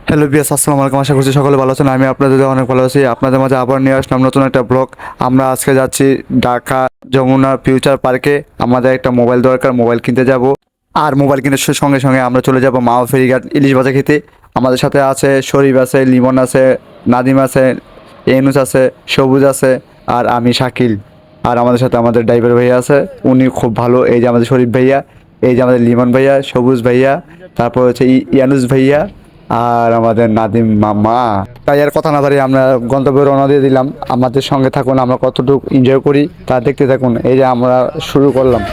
Hello বিয়াস, আসসালামু আলাইকুম। আশা করছি সকলে ভালো আছেন। আমি আপনাদের অনেক ভালো আছি। আপনাদের মাঝে আবার নিয়ে আসলাম নতুন একটা ব্লগ। আমরা আজকে যাচ্ছি ঢাকা যমুনা ফিউচার পার্কে। আমাদের একটা মোবাইল দরকার, মোবাইল কিনতে যাব। আর মোবাইল কিনে সঙ্গে সঙ্গে আমরা চলে যাব মাও ফেরিঘাট ইলিশ ভাজা খেতে। আমাদের সাথে আছে শরীফ, আছে লিমন, আছে নাদিম, আছে এনুস, আছে সবুজ, আছে আর আমি শাকিল। আর আমাদের সাথে আমাদের ড্রাইভার ভাইয়া আছে, উনি খুব ভালো। এই যে আমাদের শরীফ ভাইয়া, এই যে আমাদের লিমন ভাইয়া, সবুজ ভাইয়া, তারপর হচ্ছে ইয়ানুস ভাইয়া আর আমাদের নাদিম মামা। তাই আর কথা না বাড়িয়ে আমরা গন্তব্যে রওনা দিয়ে দিলাম। আমাদের সঙ্গে থাকুন, আমরা কতটুকু এনজয় করি তা দেখতে থাকুন। এই যে আমরা শুরু করলাম।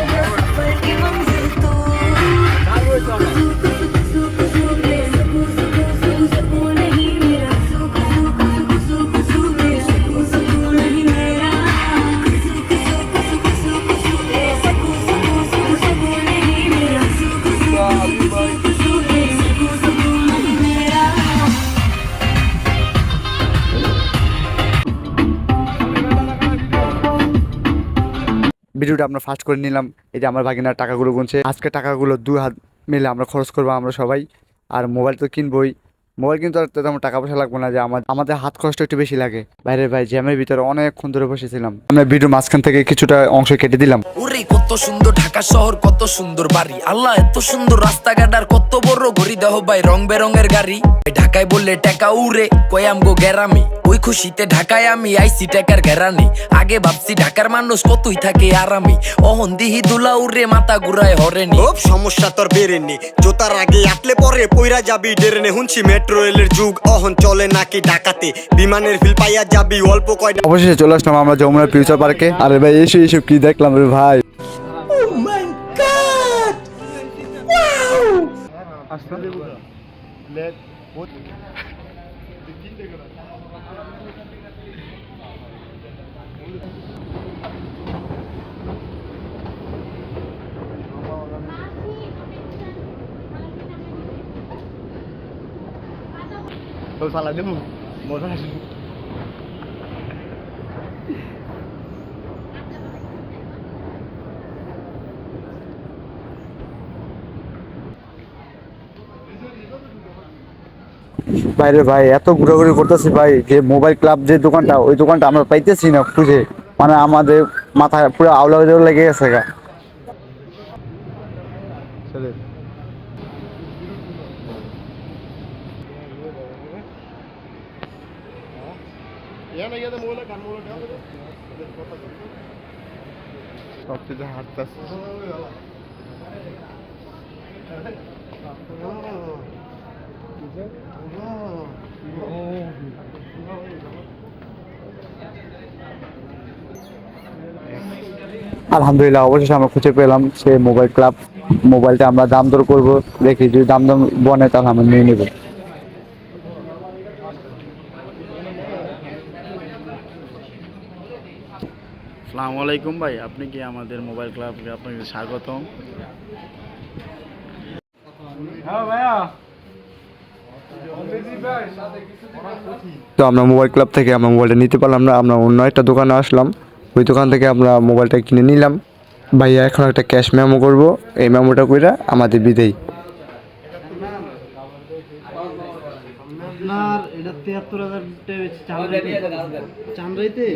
ভিডিওটা আমরা ফাস্ট করে নিলাম। এই যে আমার ভাগিনার টাকাগুলো গুনছে। আজকে টাকাগুলো 2 হাত মিলে আমরা খরচ করবো আমরা সবাই। আর মোবাইল তো কিনবই। মোবাইল কিন্তু আর তেমন টাকা পয়সা লাগবে না, যে আমাদের হাত খরচটা একটু বেশি লাগে। বাইরে ভাই জ্যামের ভিতরে অনেকক্ষণ ধরে বসেছিলাম। আমরা ভিডিও মাঝখান থেকে কিছুটা অংশ কেটে দিলাম। ওরে কত সুন্দর ঢাকা শহর, কত সুন্দর বাড়ি, আল্লাহ এত সুন্দর রাস্তাঘাট আর কত বড় ঘড়ি, দেহ ভাই রং বেরঙের গাড়ি। ঢাকায় বললে টাকা উড়ে কয়াম গো গেরামি, ওই খুশিতে ঢাকায় আমি আইসি টাকার ঘেরানি। আগে ভাবছি ঢাকার মানুষ কতই থাকে আরামি, অহন দিহি দুলা উড়ে মাথা ঘুরায় হরেনি। খুব সমস্যা তোর বেরেনি, জোতার আগে আটলে পরে পইরা যাবি ডেরেনে। হুনছি মেট্রো রেলের যুগ অহন চলে নাকি ঢাকাতে, বিমানের ফিল পাইয়া যাবি অল্প কয়টা। অবশেষে চলে আসলাম আমরা যমুনা ফিউচার পার্কে। আরে ভাই এসে এসব কি দেখলাম রে ভাই। salah dia mau salah বাইরে ভাই এত ঘোরাঘুরি করতেছি ভাই, যে মোবাইল ক্লাব যে দোকানটা, ওই দোকানটা আমরা পাইতেছি না খুঁজে। মানে আমাদের মাথায় পুরো আউলা লেগে গেছে গা। সবচেয়ে হাঁটতেছে আলহামদুলিল্লাহ, অবশেষে আমরা খুঁজে পেলাম সে মোবাইল ক্লাব। মোবাইলটা আমরা দাম দর করবো, দেখি যদি দাম দাম বনে তাহলে আমরা নিয়ে নেব। আসসালামু আলাইকুম ভাই, আপনি কি আমাদের মোবাইল ক্লাবকে আপনাকে স্বাগতম। তো আমরা মোবাইল ক্লাব থেকে আমরা মোবাইলটা নিতে পারলাম না, আমরা অন্য একটা দোকানে আসলাম। ওই দোকান থেকে আমরা মোবাইলটা কিনে নিলাম। ভাইয়া এখন একটা ক্যাশ মেমো করবো, এই মেমোটা কইরা আমাদের বিদেয়। আপনার এটা 73,000 চান্দ্রাইতে